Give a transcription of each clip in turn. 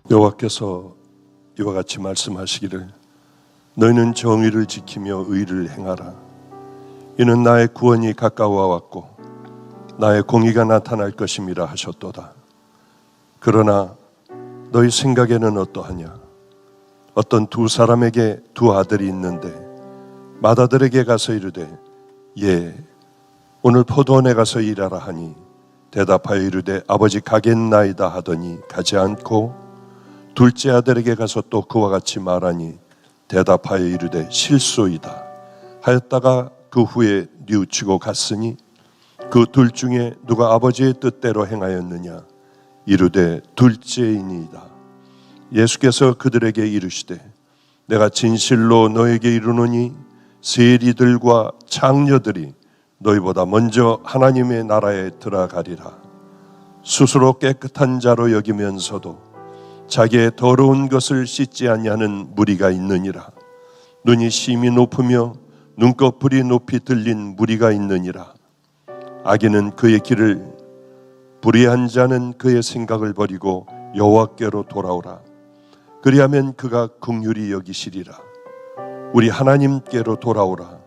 여호와께서 이와 같이 말씀하시기를 너희는 정의를 지키며 의를 행하라. 이는 나의 구원이 가까워 왔고 나의 공의가 나타날 것임이라 하셨도다. 그러나 너희 생각에는 어떠하냐? 어떤 두 사람에게 두 아들이 있는데 맏아들에게 가서 이르되 예, 오늘 포도원에 가서 일하라 하니 대답하여 이르되 아버지 가겠나이다 하더니 가지 않고 둘째 아들에게 가서 또 그와 같이 말하니 대답하여 이르되 실소이다 하였다가 그 후에 뉘우치고 갔으니 그 둘 중에 누가 아버지의 뜻대로 행하였느냐? 이르되 둘째이니이다. 예수께서 그들에게 이르시되 내가 진실로 너에게 이르노니 세리들과 창녀들이 너희보다 먼저 하나님의 나라에 들어가리라. 스스로 깨끗한 자로 여기면서도 자기의 더러운 것을 씻지 아니하는 무리가 있느니라. 눈이 심히 높으며 눈꺼풀이 높이 들린 무리가 있느니라. 악인은 그의 길을, 불의한 자는 그의 생각을 버리고 여호와께로 돌아오라. 그리하면 그가 긍휼히 여기시리라. 우리 하나님께로 돌아오라.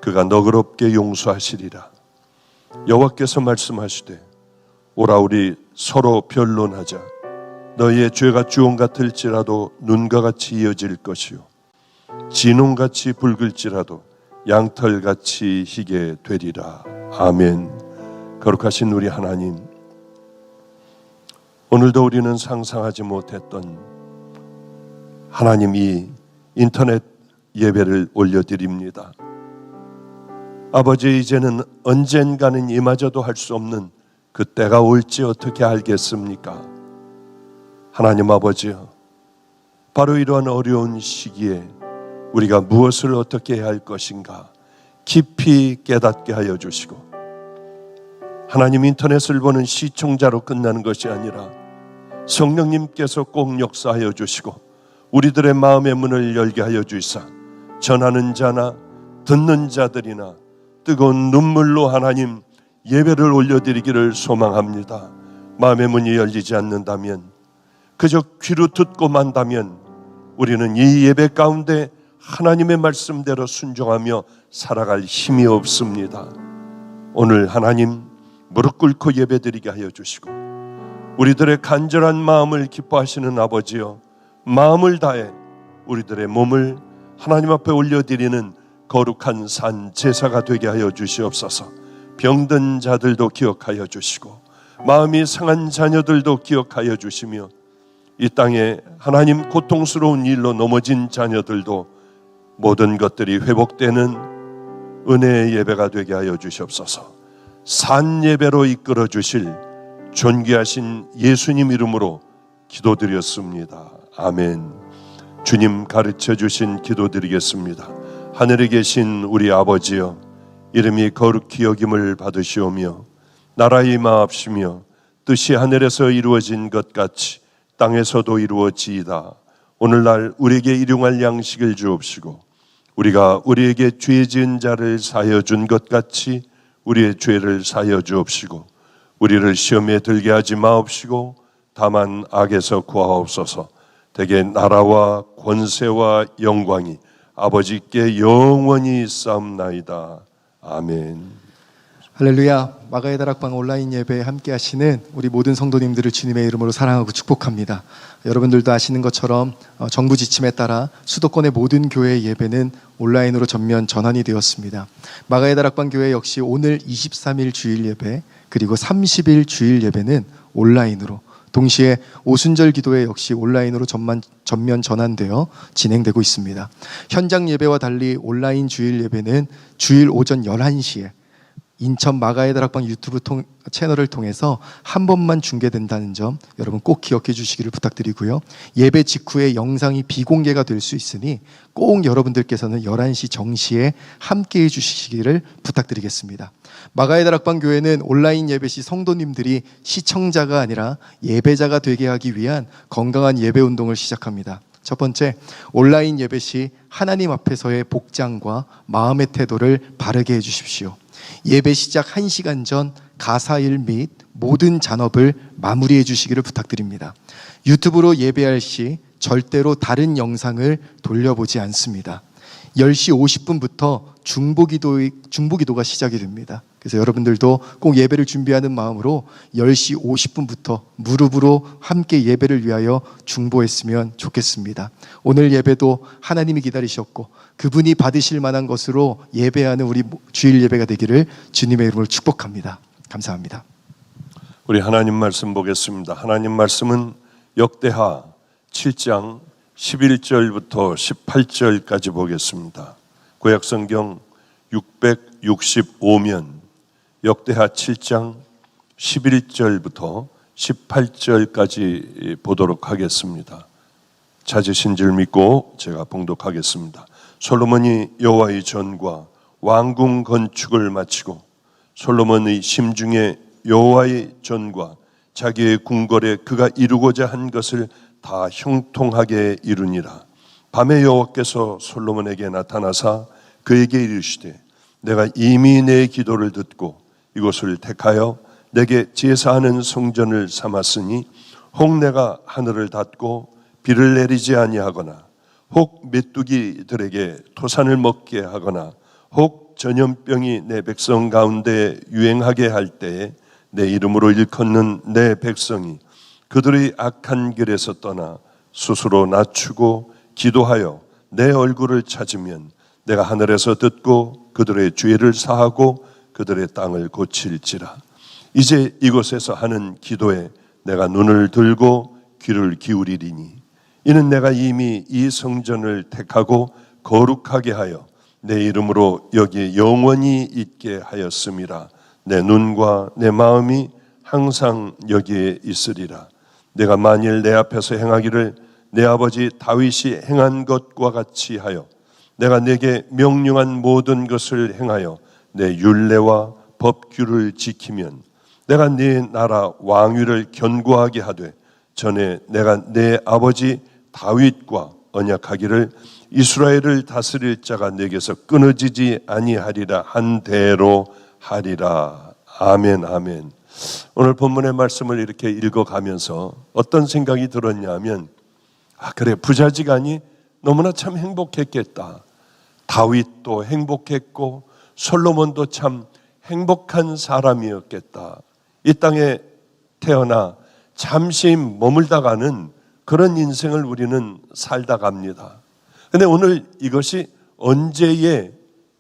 그가 너그럽게 용서하시리라. 여호와께서 말씀하시되 오라 우리 서로 변론하자. 너희의 죄가 주홍 같을지라도 눈과 같이 이어질 것이요 진홍같이 붉을지라도 양털같이 희게 되리라. 아멘. 거룩하신 우리 하나님, 오늘도 우리는 상상하지 못했던 하나님 이 인터넷 예배를 올려드립니다. 아버지, 이제는 언젠가는 이마저도 할 수 없는 그 때가 올지 어떻게 알겠습니까? 하나님 아버지요, 바로 이러한 어려운 시기에 우리가 무엇을 어떻게 해야 할 것인가 깊이 깨닫게 하여 주시고, 하나님 인터넷을 보는 시청자로 끝나는 것이 아니라 성령님께서 꼭 역사하여 주시고 우리들의 마음의 문을 열게 하여 주시사 전하는 자나 듣는 자들이나 뜨거운 눈물로 하나님 예배를 올려드리기를 소망합니다. 마음의 문이 열리지 않는다면, 그저 귀로 듣고 만다면 우리는 이 예배 가운데 하나님의 말씀대로 순종하며 살아갈 힘이 없습니다. 오늘 하나님 무릎 꿇고 예배드리게 하여 주시고 우리들의 간절한 마음을 기뻐하시는 아버지여, 마음을 다해 우리들의 몸을 하나님 앞에 올려드리는 거룩한 산 제사가 되게 하여 주시옵소서. 병든 자들도 기억하여 주시고 마음이 상한 자녀들도 기억하여 주시며 이 땅에 하나님 고통스러운 일로 넘어진 자녀들도 모든 것들이 회복되는 은혜의 예배가 되게 하여 주시옵소서. 산 예배로 이끌어 주실 존귀하신 예수님 이름으로 기도드렸습니다. 아멘. 주님 가르쳐 주신 기도드리겠습니다. 하늘에 계신 우리 아버지여, 이름이 거룩히 여김을 받으시오며 나라의 임하옵시며 뜻이 하늘에서 이루어진 것 같이 땅에서도 이루어지이다. 오늘날 우리에게 일용할 양식을 주옵시고 우리가 우리에게 죄 지은 자를 사하여 준 것 같이 우리의 죄를 사하여 주옵시고 우리를 시험에 들게 하지 마옵시고 다만 악에서 구하옵소서. 대개 나라와 권세와 영광이 아버지께 영원히 있사옵나이다. 아멘. 할렐루야. 마가의 다락방 온라인 예배에 함께 하시는 우리 모든 성도님들을 주님의 이름으로 사랑하고 축복합니다. 여러분들도 아시는 것처럼 정부 지침에 따라 수도권의 모든 교회 예배는 온라인으로 전면 전환이 되었습니다. 마가의 다락방 교회 역시 오늘 23일 주일 예배 그리고 30일 주일 예배는 온라인으로, 동시에 오순절 기도회 역시 온라인으로 전면 전환되어 진행되고 있습니다. 현장 예배와 달리 온라인 주일 예배는 주일 오전 11시에 인천 마가의 다락방 유튜브 채널을 통해서 한 번만 중계된다는 점 여러분 꼭 기억해 주시기를 부탁드리고요. 예배 직후에 영상이 비공개가 될 수 있으니 꼭 여러분들께서는 11시 정시에 함께해 주시기를 부탁드리겠습니다. 마가의 다락방 교회는 온라인 예배 시 성도님들이 시청자가 아니라 예배자가 되게 하기 위한 건강한 예배 운동을 시작합니다. 첫 번째, 온라인 예배 시 하나님 앞에서의 복장과 마음의 태도를 바르게 해주십시오. 예배 시작 1시간 전 가사일 및 모든 잔업을 마무리해 주시기를 부탁드립니다. 유튜브로 예배할 시 절대로 다른 영상을 돌려보지 않습니다. 10시 50분부터 중보기도가 시작이 됩니다. 그래서 여러분들도 꼭 예배를 준비하는 마음으로 10시 50분부터 무릎으로 함께 예배를 위하여 중보했으면 좋겠습니다. 오늘 예배도 하나님이 기다리셨고 그분이 받으실 만한 것으로 예배하는 우리 주일 예배가 되기를 주님의 이름으로 축복합니다. 감사합니다. 우리 하나님 말씀 보겠습니다. 하나님 말씀은 역대하 7장 11절부터 18절까지 보겠습니다. 구약성경 665면 역대하 7장 11절부터 18절까지 보도록 하겠습니다. 찾으신 줄 믿고 제가 봉독하겠습니다. 솔로몬이 여호와의 전과 왕궁 건축을 마치고 솔로몬의 심중에 여호와의 전과 자기의 궁궐에 그가 이루고자 한 것을 다 형통하게 이루니라. 밤에 여호와께서 솔로몬에게 나타나사 그에게 이르시되 내가 이미 내 기도를 듣고 이곳을 택하여 내게 제사하는 성전을 삼았으니 혹 내가 하늘을 닫고 비를 내리지 아니하거나 혹 메뚜기들에게 토산을 먹게 하거나 혹 전염병이 내 백성 가운데 유행하게 할 때에 내 이름으로 일컫는 내 백성이 그들의 악한 길에서 떠나 스스로 낮추고 기도하여 내 얼굴을 찾으면 내가 하늘에서 듣고 그들의 죄를 사하고 그들의 땅을 고칠지라. 이제 이곳에서 하는 기도에 내가 눈을 들고 귀를 기울이리니 이는 내가 이미 이 성전을 택하고 거룩하게 하여 내 이름으로 여기에 영원히 있게 하였음이라. 내 눈과 내 마음이 항상 여기에 있으리라. 내가 만일 내 앞에서 행하기를 내 아버지 다윗이 행한 것과 같이 하여 내가 내게 명령한 모든 것을 행하여 내 율례와 법규를 지키면 내가 네 나라 왕위를 견고하게 하되 전에 내가 내 아버지 다윗과 언약하기를 이스라엘을 다스릴 자가 내게서 끊어지지 아니하리라 한 대로 하리라. 아멘, 아멘. 오늘 본문의 말씀을 이렇게 읽어가면서 어떤 생각이 들었냐면 그래, 부자지간이 너무나 참 행복했겠다. 다윗도 행복했고 솔로몬도 참 행복한 사람이었겠다. 이 땅에 태어나 잠시 머물다 가는 그런 인생을 우리는 살다 갑니다. 근데 오늘 이것이 언제의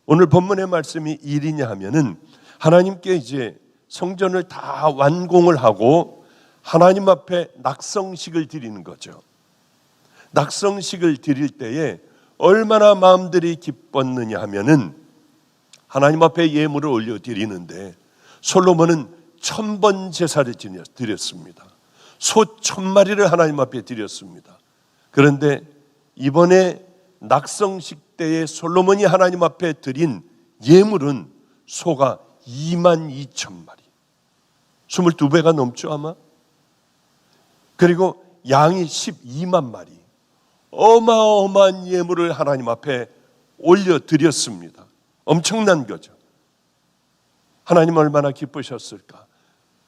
오늘 본문의 말씀이 일이냐 하면은 하나님께 이제 성전을 다 완공을 하고 하나님 앞에 낙성식을 드리는 거죠. 낙성식을 드릴 때에 얼마나 마음들이 기뻤느냐 하면은 하나님 앞에 예물을 올려 드리는데 솔로몬은 1000번 제사를 드렸습니다. 소 1000마리를 하나님 앞에 드렸습니다. 그런데 이번에 낙성식 때에 솔로몬이 하나님 앞에 드린 예물은 소가 22,000마리, 22배가 넘죠 아마. 그리고 양이 12만 마리, 어마어마한 예물을 하나님 앞에 올려드렸습니다. 엄청난 거죠. 하나님 얼마나 기쁘셨을까.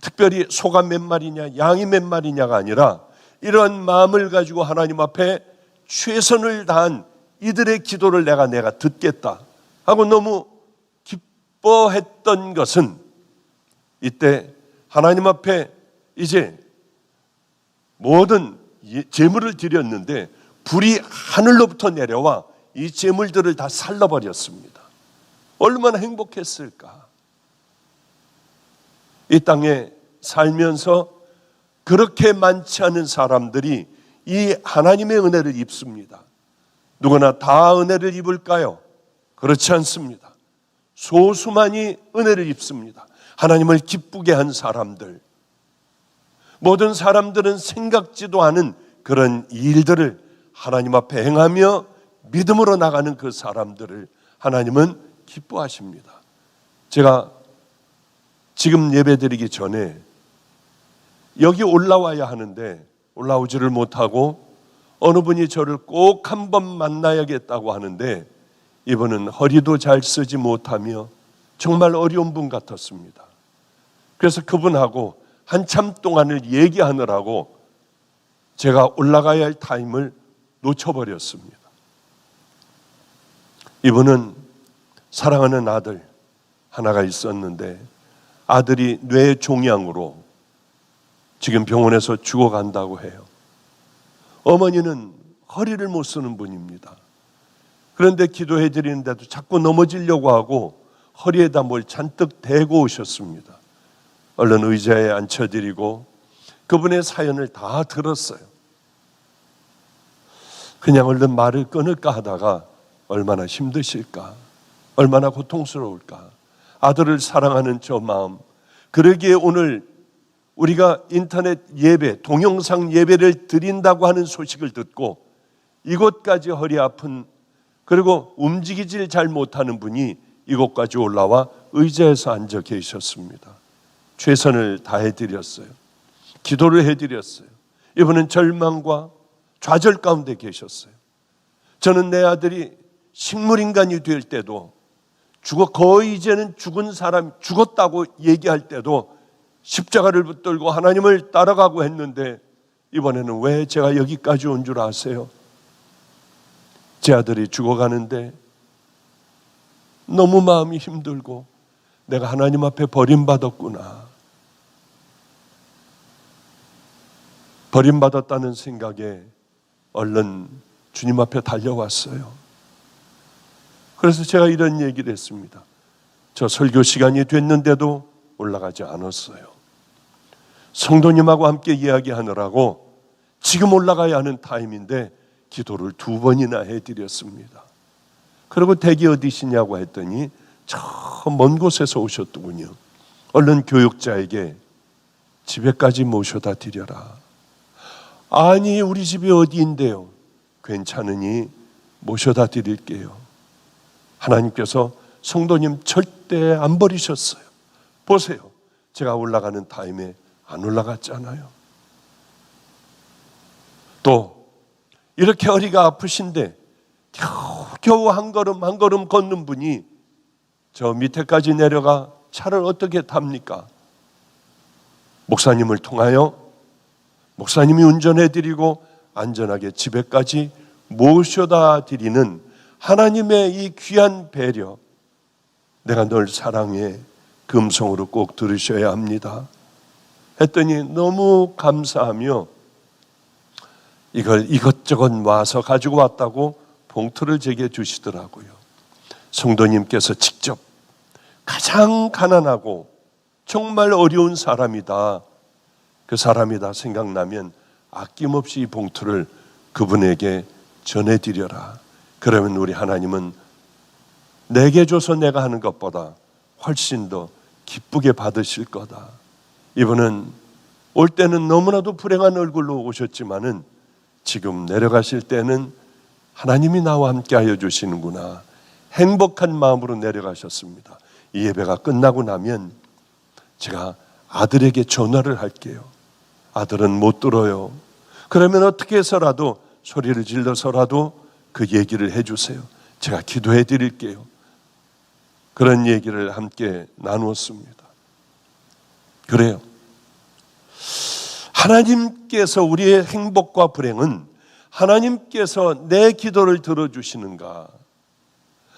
특별히 소가 몇 마리냐 양이 몇 마리냐가 아니라 이런 마음을 가지고 하나님 앞에 최선을 다한 이들의 기도를 내가 듣겠다 하고 너무 기뻐했던 것은 이때 하나님 앞에 이제 모든 제물을 드렸는데 불이 하늘로부터 내려와 이 제물들을 다 살라버렸습니다. 얼마나 행복했을까. 이 땅에 살면서 그렇게 많지 않은 사람들이 이 하나님의 은혜를 입습니다. 누구나 다 은혜를 입을까요? 그렇지 않습니다. 소수만이 은혜를 입습니다. 하나님을 기쁘게 한 사람들, 모든 사람들은 생각지도 않은 그런 일들을 하나님 앞에 행하며 믿음으로 나가는 그 사람들을 하나님은 기뻐하십니다. 제가 지금 예배드리기 전에 여기 올라와야 하는데 올라오지를 못하고 어느 분이 저를 꼭 한번 만나야겠다고 하는데 이분은 허리도 잘 쓰지 못하며 정말 어려운 분 같았습니다. 그래서 그분하고 한참 동안을 얘기하느라고 제가 올라가야 할 타임을 놓쳐버렸습니다. 이분은 사랑하는 아들 하나가 있었는데 아들이 뇌 종양으로 지금 병원에서 죽어간다고 해요. 어머니는 허리를 못 쓰는 분입니다. 그런데 기도해 드리는데도 자꾸 넘어지려고 하고 허리에다 뭘 잔뜩 대고 오셨습니다. 얼른 의자에 앉혀드리고 그분의 사연을 다 들었어요. 그냥 얼른 말을 끊을까 하다가 얼마나 힘드실까, 얼마나 고통스러울까. 아들을 사랑하는 저 마음, 그러기에 오늘 우리가 인터넷 예배, 동영상 예배를 드린다고 하는 소식을 듣고 이곳까지 허리 아픈, 그리고 움직이질 잘 못하는 분이 이곳까지 올라와 의자에서 앉아 계셨습니다. 최선을 다해드렸어요. 기도를 해드렸어요. 이분은 절망과 좌절 가운데 계셨어요. 저는 내 아들이 식물인간이 될 때도 거의 이제는 죽은 사람, 죽었다고 얘기할 때도 십자가를 붙들고 하나님을 따라가고 했는데 이번에는 왜 제가 여기까지 온 줄 아세요? 제 아들이 죽어가는데 너무 마음이 힘들고 내가 하나님 앞에 버림받았구나. 버림받았다는 생각에 얼른 주님 앞에 달려왔어요. 그래서 제가 이런 얘기를 했습니다. 저 설교 시간이 됐는데도 올라가지 않았어요. 성도님하고 함께 이야기하느라고 지금 올라가야 하는 타임인데 기도를 2번이나 해드렸습니다. 그리고 댁이 어디시냐고 했더니 저 먼 곳에서 오셨더군요. 얼른 교육자에게 집에까지 모셔다 드려라. 아니, 우리 집이 어디인데요? 괜찮으니 모셔다 드릴게요. 하나님께서 성도님 절대 안 버리셨어요. 보세요. 제가 올라가는 타임에 안 올라갔잖아요. 또 이렇게 허리가 아프신데 겨우 한 걸음 한 걸음 걷는 분이 저 밑에까지 내려가 차를 어떻게 탑니까? 목사님을 통하여 목사님이 운전해드리고 안전하게 집에까지 모셔다 드리는 하나님의 이 귀한 배려, 내가 널 사랑해, 그 음성으로 꼭 들으셔야 합니다 했더니 너무 감사하며 이걸 이것저것 와서 가지고 왔다고 봉투를 제게 주시더라고요. 성도님께서 직접 가장 가난하고 정말 어려운 사람이다, 그 사람이다 생각나면 아낌없이 이 봉투를 그분에게 전해드려라. 그러면 우리 하나님은 내게 줘서 내가 하는 것보다 훨씬 더 기쁘게 받으실 거다. 이분은 올 때는 너무나도 불행한 얼굴로 오셨지만은 지금 내려가실 때는 하나님이 나와 함께 하여 주시는구나, 행복한 마음으로 내려가셨습니다. 이 예배가 끝나고 나면 제가 아들에게 전화를 할게요. 아들은 못 들어요. 그러면 어떻게 해서라도 소리를 질러서라도 그 얘기를 해주세요. 제가 기도해 드릴게요. 그런 얘기를 함께 나누었습니다. 그래요. 하나님께서 우리의 행복과 불행은 하나님께서 내 기도를 들어주시는가,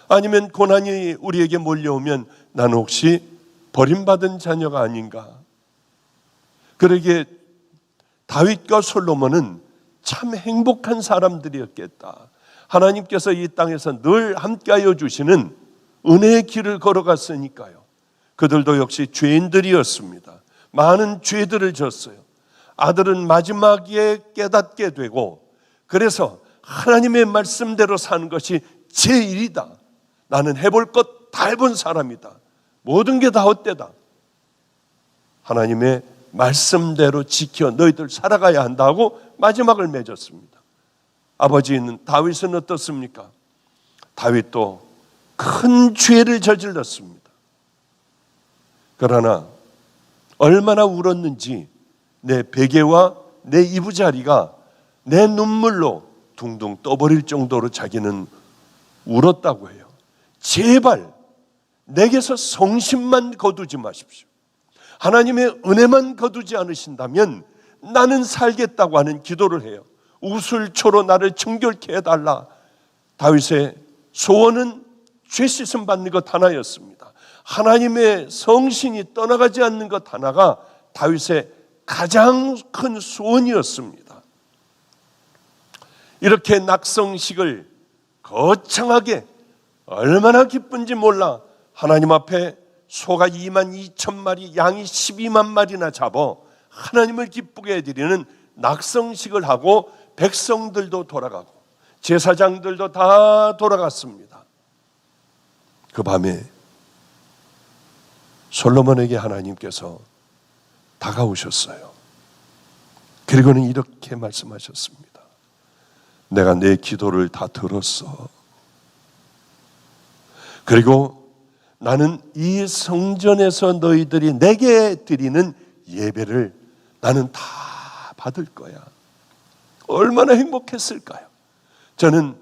아니면 고난이 우리에게 몰려오면 나는 혹시 버림받은 자녀가 아닌가. 그러기에 다윗과 솔로몬은 참 행복한 사람들이었겠다. 하나님께서 이 땅에서 늘 함께하여 주시는 은혜의 길을 걸어갔으니까요. 그들도 역시 죄인들이었습니다. 많은 죄들을 졌어요. 아들은 마지막에 깨닫게 되고, 그래서 하나님의 말씀대로 사는 것이 제 일이다. 나는 해볼 것 다 해본 사람이다. 모든 게 다 헛되다. 하나님의 말씀대로 지켜 너희들 살아가야 한다고 마지막을 맺었습니다. 아버지는 다윗은 어떻습니까? 다윗도 큰 죄를 저질렀습니다. 그러나 얼마나 울었는지 내 베개와 내 이부자리가 내 눈물로 둥둥 떠버릴 정도로 자기는 울었다고 해요. 제발 내게서 성심만 거두지 마십시오. 하나님의 은혜만 거두지 않으신다면 나는 살겠다고 하는 기도를 해요. 우슬초로 나를 정결케 해달라. 다윗의 소원은 죄 씻음 받는 것 하나였습니다. 하나님의 성신이 떠나가지 않는 것 하나가 다윗의 가장 큰 소원이었습니다. 이렇게 낙성식을 거창하게 얼마나 기쁜지 몰라 하나님 앞에 소가 22,000마리, 양이 12만 마리나 잡아 하나님을 기쁘게 해드리는 낙성식을 하고 백성들도 돌아가고 제사장들도 다 돌아갔습니다. 그 밤에 솔로몬에게 하나님께서 다가오셨어요. 그리고는 이렇게 말씀하셨습니다. 내가 내 기도를 다 들었어. 그리고 나는 이 성전에서 너희들이 내게 드리는 예배를 나는 다 받을 거야. 얼마나 행복했을까요? 저는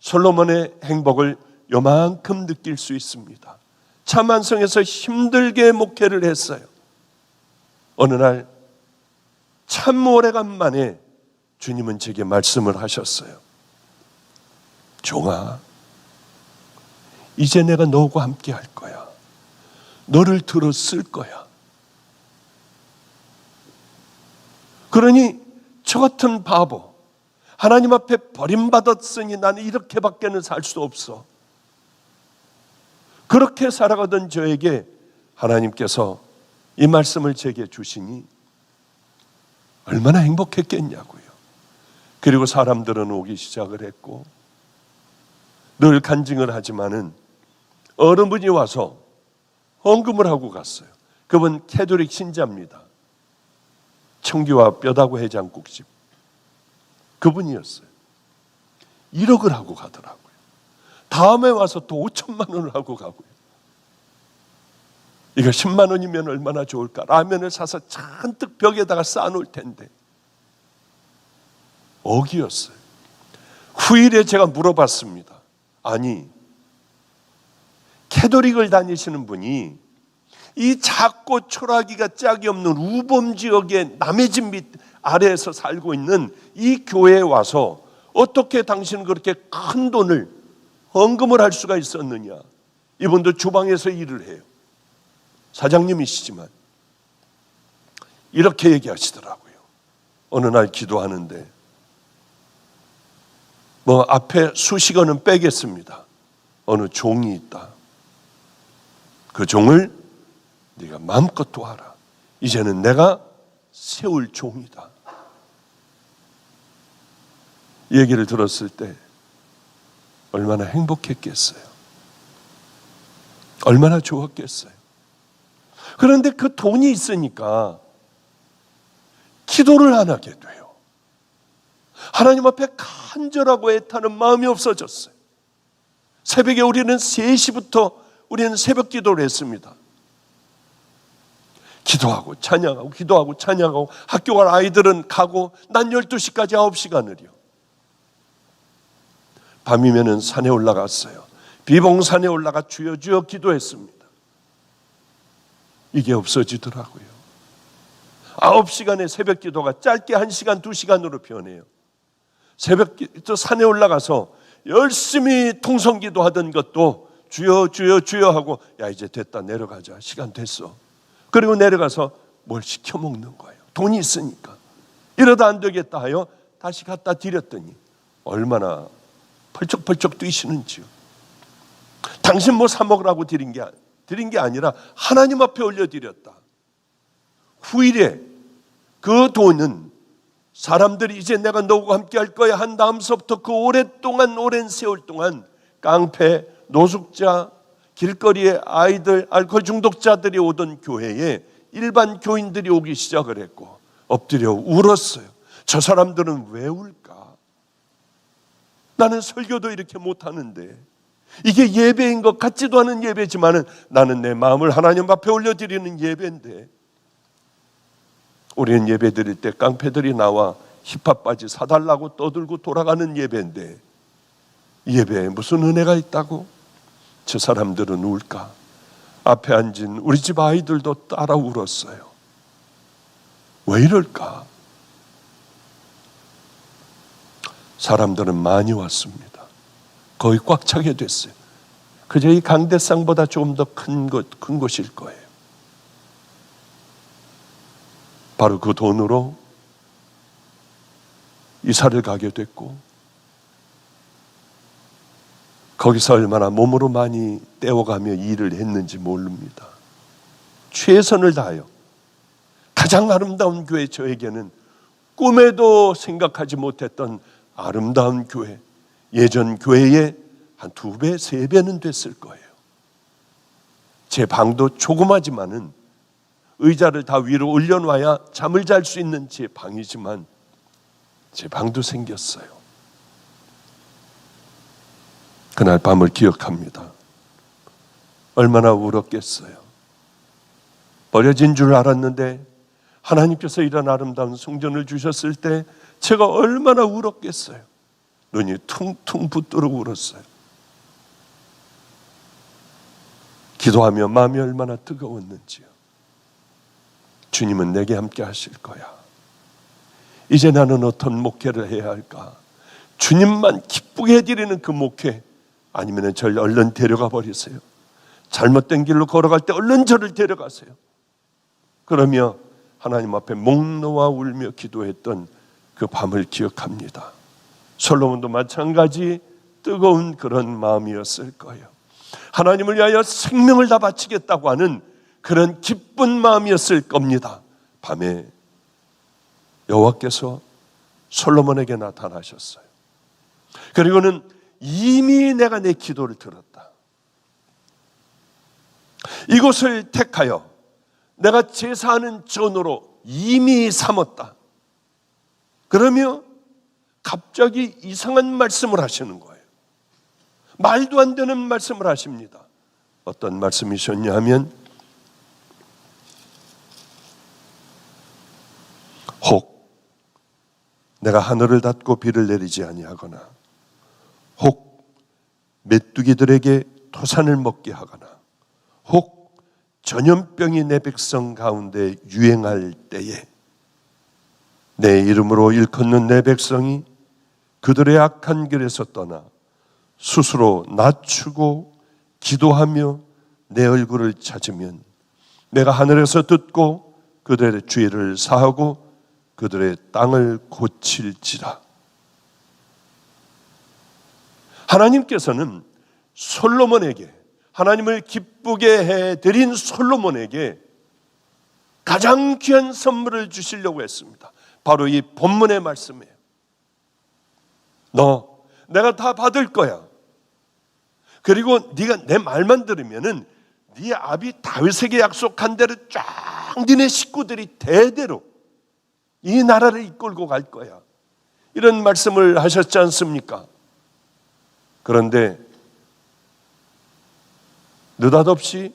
솔로몬의 행복을 요만큼 느낄 수 있습니다. 차만성에서 힘들게 목회를 했어요. 어느 날 참 오래간만에 주님은 제게 말씀을 하셨어요. 종아, 이제 내가 너하고 함께 할 거야. 너를 들었을 거야. 그러니 저 같은 바보, 하나님 앞에 버림받았으니 나는 이렇게밖에는 살 수 없어. 그렇게 살아가던 저에게 하나님께서 이 말씀을 제게 주시니 얼마나 행복했겠냐고요. 그리고 사람들은 오기 시작을 했고 늘 간증을 하지만은 어느 분이 와서 헌금을 하고 갔어요. 그분 캐톨릭 신자입니다. 청기와 뼈다구 해장국집 그분이었어요. 1억을 하고 가더라고요. 다음에 와서 또 5천만 원을 하고 가고요. 이거 10만 원이면 얼마나 좋을까? 라면을 사서 잔뜩 벽에다가 쌓아놓을 텐데 억이었어요. 후일에 제가 물어봤습니다. 아니, 캐톨릭을 다니시는 분이 이 작고 초라기가 짝이 없는 우범 지역의 남의 집 밑 아래에서 살고 있는 이 교회에 와서 어떻게 당신은 그렇게 큰 돈을 헌금을 할 수가 있었느냐? 이분도 주방에서 일을 해요. 사장님이시지만 이렇게 얘기하시더라고요. 어느 날 기도하는데 앞에 수식어는 빼겠습니다. 어느 종이 있다. 그 종을 네가 마음껏 도와라. 이제는 내가 세울 종이다. 이 얘기를 들었을 때 얼마나 행복했겠어요. 얼마나 좋았겠어요. 그런데 그 돈이 있으니까 기도를 안 하게 돼요. 하나님 앞에 간절하고 애타는 마음이 없어졌어요. 새벽에 우리는 3시부터 우리는 새벽 기도를 했습니다. 기도하고 찬양하고 기도하고 찬양하고 학교 갈 아이들은 가고 난 12시까지 9시간을요. 밤이면은 산에 올라갔어요. 비봉산에 올라가 주여 주여 기도했습니다. 이게 없어지더라고요. 9시간의 새벽 기도가 짧게 1시간, 2시간으로 변해요. 새벽 기도 산에 올라가서 열심히 통성기도 하던 것도 주여 주여 주여 하고 야 이제 됐다 내려가자 시간 됐어. 그리고 내려가서 뭘 시켜 먹는 거예요. 돈이 있으니까. 이러다 안 되겠다 하여 다시 갖다 드렸더니 얼마나 펄쩍펄쩍 뛰시는지요. 당신 뭐 사 먹으라고 드린 게 아니라 하나님 앞에 올려드렸다. 후일에 그 돈은 사람들이 이제 내가 너하고 함께 할 거야 한 다음서부터 그 오랜 세월 동안 깡패, 노숙자, 길거리에 아이들, 알코올 중독자들이 오던 교회에 일반 교인들이 오기 시작을 했고 엎드려 울었어요. 저 사람들은 왜 울까? 나는 설교도 이렇게 못하는데 이게 예배인 것 같지도 않은 예배지만은 나는 내 마음을 하나님 앞에 올려드리는 예배인데 우리는 예배 드릴 때 깡패들이 나와 힙합 바지 사달라고 떠들고 돌아가는 예배인데 이 예배에 무슨 은혜가 있다고 저 사람들은 울까? 앞에 앉은 우리 집 아이들도 따라 울었어요. 왜 이럴까? 사람들은 많이 왔습니다. 거의 꽉 차게 됐어요. 그저 이 강대상보다 조금 더 큰 곳일 거예요. 바로 그 돈으로 이사를 가게 됐고, 거기서 얼마나 몸으로 많이 떼어가며 일을 했는지 모릅니다. 최선을 다하여 가장 아름다운 교회, 저에게는 꿈에도 생각하지 못했던 아름다운 교회, 예전 교회의 한 2배, 3배는 됐을 거예요. 제 방도 조그마지만은 의자를 다 위로 올려놔야 잠을 잘 수 있는 제 방이지만 제 방도 생겼어요. 그날 밤을 기억합니다. 얼마나 울었겠어요. 버려진 줄 알았는데 하나님께서 이런 아름다운 성전을 주셨을 때 제가 얼마나 울었겠어요. 눈이 퉁퉁 붓도록 울었어요. 기도하며 마음이 얼마나 뜨거웠는지요. 주님은 내게 함께 하실 거야. 이제 나는 어떤 목회를 해야 할까? 주님만 기쁘게 해드리는 그 목회, 아니면 저를 얼른 데려가 버리세요. 잘못된 길로 걸어갈 때 얼른 저를 데려가세요. 그러며 하나님 앞에 목 놓아 울며 기도했던 그 밤을 기억합니다. 솔로몬도 마찬가지 뜨거운 그런 마음이었을 거예요. 하나님을 위하여 생명을 다 바치겠다고 하는 그런 기쁜 마음이었을 겁니다. 밤에 여호와께서 솔로몬에게 나타나셨어요. 그리고는 이미 내가 내 기도를 들었다. 이곳을 택하여 내가 제사하는 전으로 이미 삼았다. 그러며 갑자기 이상한 말씀을 하시는 거예요. 말도 안 되는 말씀을 하십니다. 어떤 말씀이셨냐 하면, 혹 내가 하늘을 닫고 비를 내리지 아니하거나, 혹 메뚜기들에게 토산을 먹게 하거나, 혹 전염병이 내 백성 가운데 유행할 때에 내 이름으로 일컫는 내 백성이 그들의 악한 길에서 떠나 스스로 낮추고 기도하며 내 얼굴을 찾으면 내가 하늘에서 듣고 그들의 죄를 사하고 그들의 땅을 고칠지라. 하나님께서는 솔로몬에게, 하나님을 기쁘게 해드린 솔로몬에게 가장 귀한 선물을 주시려고 했습니다. 바로 이 본문의 말씀이에요. 너, 내가 다 받을 거야. 그리고 네가 내 말만 들으면은 네 아비 다윗에게 약속한 대로 쫙 니네 식구들이 대대로 이 나라를 이끌고 갈 거야. 이런 말씀을 하셨지 않습니까? 그런데 느닷없이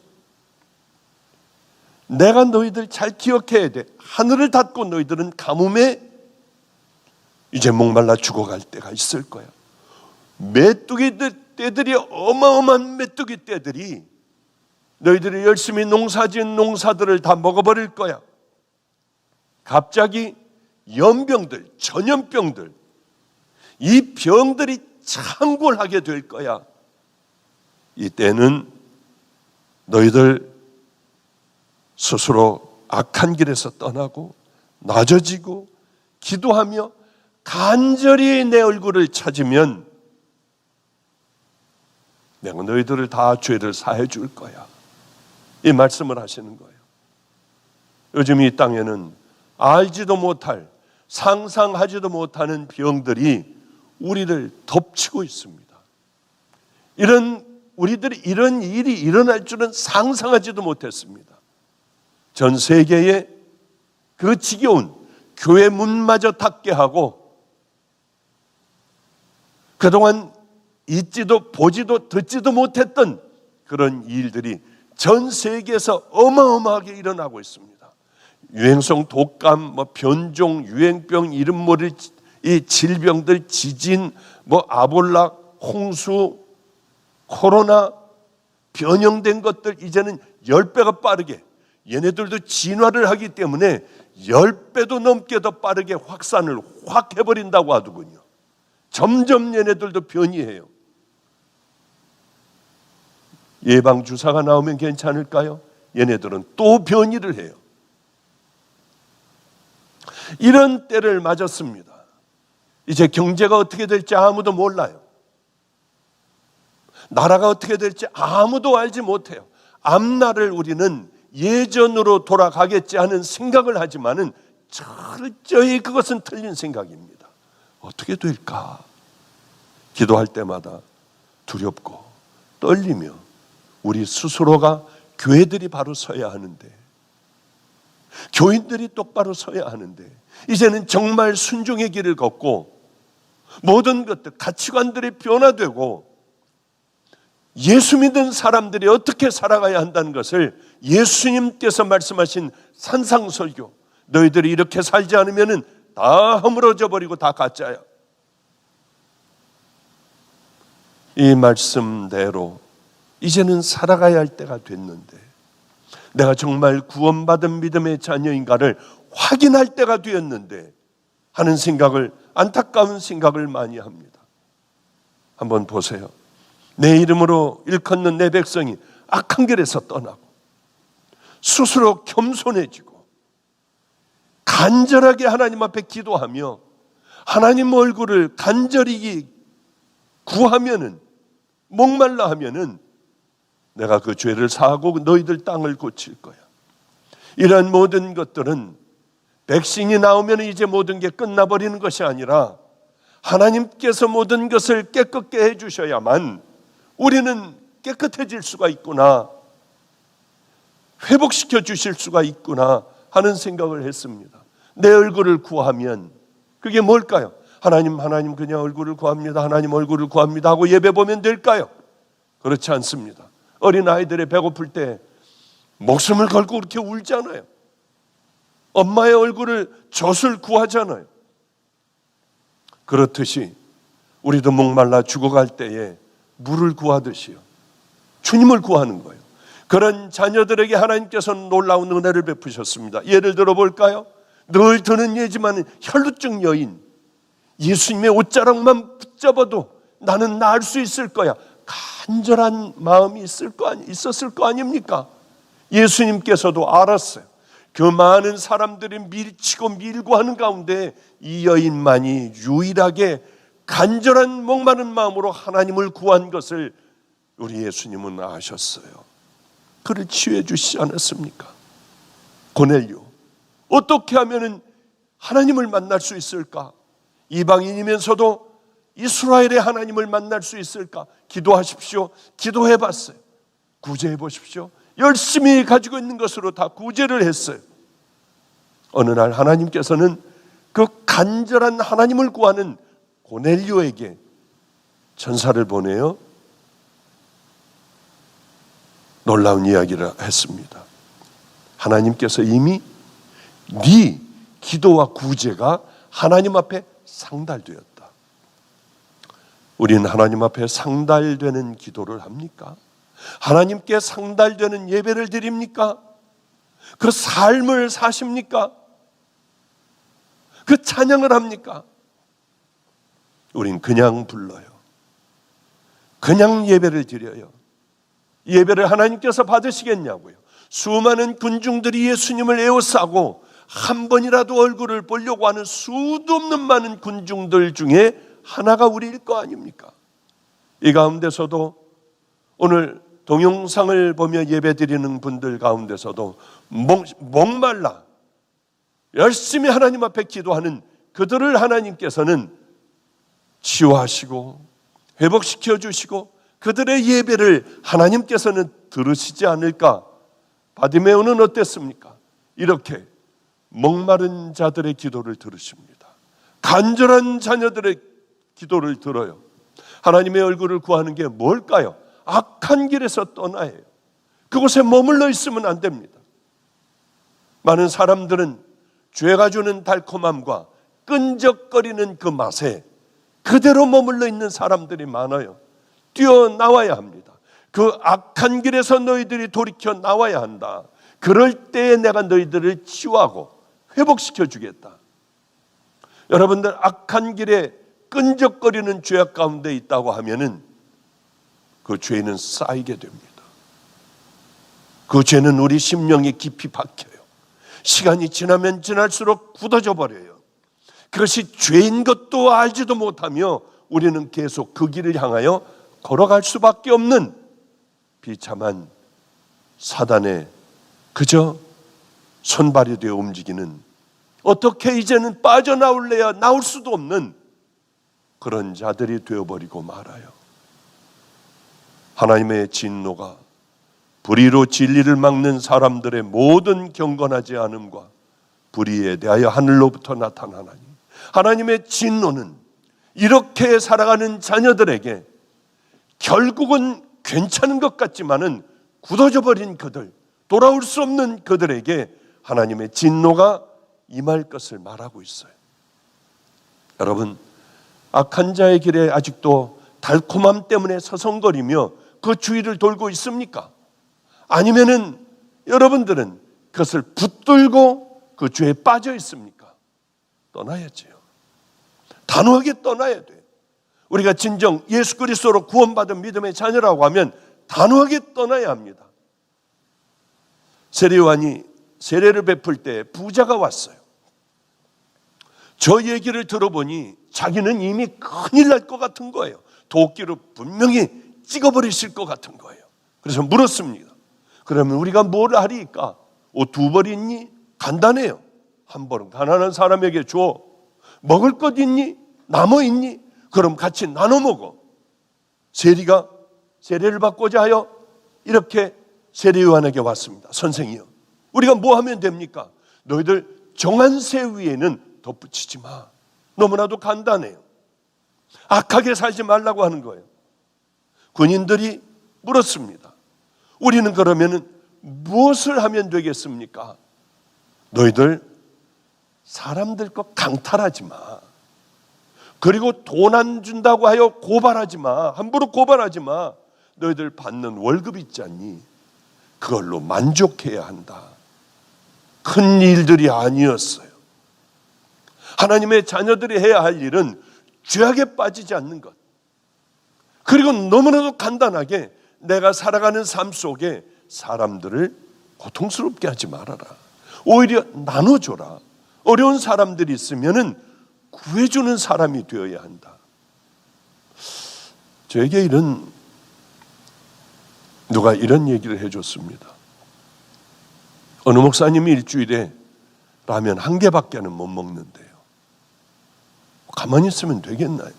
내가 너희들 잘 기억해야 돼. 하늘을 닫고 너희들은 가뭄에 이제 목말라 죽어갈 때가 있을 거야. 메뚜기 떼들이, 어마어마한 메뚜기 떼들이 너희들이 열심히 농사지은 농사들을 다 먹어버릴 거야. 갑자기 연병들, 전염병들, 이 병들이 창궐하게 될 거야. 이때는 너희들 스스로 악한 길에서 떠나고 낮아지고 기도하며 간절히 내 얼굴을 찾으면 내가 너희들을 다 죄를 사해 줄 거야. 이 말씀을 하시는 거예요. 요즘 이 땅에는 알지도 못할, 상상하지도 못하는 병들이 우리를 덮치고 있습니다. 우리들이 이런 일이 일어날 줄은 상상하지도 못했습니다. 전 세계에 그 지겨운 교회 문마저 닫게 하고 그동안 있지도 보지도 듣지도 못했던 그런 일들이 전 세계에서 어마어마하게 일어나고 있습니다. 유행성 독감, 변종, 유행병, 이름 모를 이 질병들, 지진, 아볼라, 홍수, 코로나, 변형된 것들 이제는 10배가 빠르게, 얘네들도 진화를 하기 때문에 10배도 넘게 더 빠르게 확산을 확 해버린다고 하더군요. 점점 얘네들도 변이해요. 예방주사가 나오면 괜찮을까요? 얘네들은 또 변이를 해요. 이런 때를 맞았습니다. 이제 경제가 어떻게 될지 아무도 몰라요. 나라가 어떻게 될지 아무도 알지 못해요. 앞날을 우리는 예전으로 돌아가겠지 하는 생각을 하지만은 철저히 그것은 틀린 생각입니다. 어떻게 될까? 기도할 때마다 두렵고 떨리며 우리 스스로가 교회들이 바로 서야 하는데, 교인들이 똑바로 서야 하는데, 이제는 정말 순종의 길을 걷고 모든 것들, 가치관들이 변화되고 예수 믿는 사람들이 어떻게 살아가야 한다는 것을 예수님께서 말씀하신 산상설교, 너희들이 이렇게 살지 않으면 다 허물어져 버리고 다 가짜야, 이 말씀대로 이제는 살아가야 할 때가 됐는데, 내가 정말 구원받은 믿음의 자녀인가를 확인할 때가 되었는데 하는 생각을, 안타까운 생각을 많이 합니다. 한번 보세요. 내 이름으로 일컫는 내 백성이 악한 길에서 떠나고 스스로 겸손해지고 간절하게 하나님 앞에 기도하며 하나님 얼굴을 간절히 구하면은, 목말라 하면은 내가 그 죄를 사하고 너희들 땅을 고칠 거야. 이런 모든 것들은 백신이 나오면 이제 모든 게 끝나버리는 것이 아니라 하나님께서 모든 것을 깨끗게 해주셔야만 우리는 깨끗해질 수가 있구나, 회복시켜 주실 수가 있구나 하는 생각을 했습니다. 내 얼굴을 구하면 그게 뭘까요? 하나님 그냥 얼굴을 구합니다, 하나님 얼굴을 구합니다 하고 예배 보면 될까요? 그렇지 않습니다. 어린아이들이 배고플 때 목숨을 걸고 그렇게 울잖아요. 엄마의 얼굴을, 젖을 구하잖아요. 그렇듯이 우리도 목말라 죽어갈 때에 물을 구하듯이요, 주님을 구하는 거예요. 그런 자녀들에게 하나님께서는 놀라운 은혜를 베푸셨습니다. 예를 들어 볼까요? 늘 드는 예지만 혈루증 여인, 예수님의 옷자락만 붙잡아도 나는 나을 수 있을 거야, 간절한 마음이 있었을 거 아닙니까? 예수님께서도 알았어요. 그 많은 사람들이 밀치고 밀고 하는 가운데 이 여인만이 유일하게 간절한 목마른 마음으로 하나님을 구한 것을 우리 예수님은 아셨어요. 그를 치유해 주시지 않았습니까? 고넬료, 어떻게 하면 하나님을 만날 수 있을까? 이방인이면서도 이스라엘의 하나님을 만날 수 있을까? 기도하십시오. 기도해 봤어요. 구제해 보십시오. 열심히 가지고 있는 것으로 다 구제를 했어요. 어느 날 하나님께서는 그 간절한 하나님을 구하는 고넬료에게 천사를 보내요 놀라운 이야기를 했습니다. 하나님께서 이미 네 기도와 구제가 하나님 앞에 상달되었다. 우리는 하나님 앞에 상달되는 기도를 합니까? 하나님께 상달되는 예배를 드립니까? 그 삶을 사십니까? 그 찬양을 합니까? 우린 그냥 불러요. 그냥 예배를 드려요. 예배를 하나님께서 받으시겠냐고요. 수많은 군중들이 예수님을 에워싸고 한 번이라도 얼굴을 보려고 하는 수도 없는 많은 군중들 중에 하나가 우리일 거 아닙니까? 이 가운데서도 오늘 동영상을 보며 예배드리는 분들 가운데서도 목말라 열심히 하나님 앞에 기도하는 그들을 하나님께서는 치유하시고 회복시켜 주시고 그들의 예배를 하나님께서는 들으시지 않을까? 바디메오는 어땠습니까? 이렇게 목마른 자들의 기도를 들으십니다. 간절한 자녀들의 기도를 들어요. 하나님의 얼굴을 구하는 게 뭘까요? 악한 길에서 떠나야 해요. 그곳에 머물러 있으면 안 됩니다. 많은 사람들은 죄가 주는 달콤함과 끈적거리는 그 맛에 그대로 머물러 있는 사람들이 많아요. 뛰어나와야 합니다. 그 악한 길에서 너희들이 돌이켜 나와야 한다. 그럴 때에 내가 너희들을 치유하고 회복시켜 주겠다. 여러분들 악한 길에 끈적거리는 죄악 가운데 있다고 하면은 그 죄는 쌓이게 됩니다. 그 죄는 우리 심령에 깊이 박혀요. 시간이 지나면 지날수록 굳어져 버려요. 그것이 죄인 것도 알지도 못하며 우리는 계속 그 길을 향하여 걸어갈 수밖에 없는 비참한 사단의 그저 손발이 되어 움직이는, 어떻게 이제는 빠져나올래야 나올 수도 없는 그런 자들이 되어버리고 말아요. 하나님의 진노가 불의로 진리를 막는 사람들의 모든 경건하지 않음과 불의에 대하여 하늘로부터 나타나나니, 하나님의 진노는 이렇게 살아가는 자녀들에게 결국은 괜찮은 것 같지만은 굳어져 버린 그들, 돌아올 수 없는 그들에게 하나님의 진노가 임할 것을 말하고 있어요. 여러분, 악한 자의 길에 아직도 달콤함 때문에 서성거리며 그 주위를 돌고 있습니까? 아니면은 여러분들은 그것을 붙들고 그 죄에 빠져 있습니까? 떠나야지요. 단호하게 떠나야 돼요. 우리가 진정 예수 그리스도로 구원받은 믿음의 자녀라고 하면 단호하게 떠나야 합니다. 세례요한이 세례를 베풀 때 부자가 왔어요. 저 얘기를 들어보니 자기는 이미 큰일 날 것 같은 거예요. 도끼로 분명히 찍어버리실 것 같은 거예요. 그래서 물었습니다. 그러면 우리가 뭘 하리까? 옷 2벌 있니? 간단해요. 한 벌은 가난한 사람에게 줘. 먹을 것 있니? 남아 있니? 그럼 같이 나눠 먹어. 세리가 세례를 받고자 하여 이렇게 세례요한에게 왔습니다. 선생이요, 우리가 뭐 하면 됩니까? 너희들 정한 새 위에는 덧붙이지 마. 너무나도 간단해요. 악하게 살지 말라고 하는 거예요. 군인들이 물었습니다. 우리는 그러면 무엇을 하면 되겠습니까? 너희들 사람들 것 강탈하지 마. 그리고 돈 안 준다고 하여 고발하지 마. 함부로 고발하지 마. 너희들 받는 월급 있지 않니? 그걸로 만족해야 한다. 큰 일들이 아니었어요. 하나님의 자녀들이 해야 할 일은 죄악에 빠지지 않는 것. 그리고 너무나도 간단하게 내가 살아가는 삶 속에 사람들을 고통스럽게 하지 말아라. 오히려 나눠줘라. 어려운 사람들이 있으면은 구해주는 사람이 되어야 한다. 저에게 누가 이런 얘기를 해줬습니다. 어느 목사님이 일주일에 라면 1개밖에는 못 먹는데요. 가만히 있으면 되겠나요?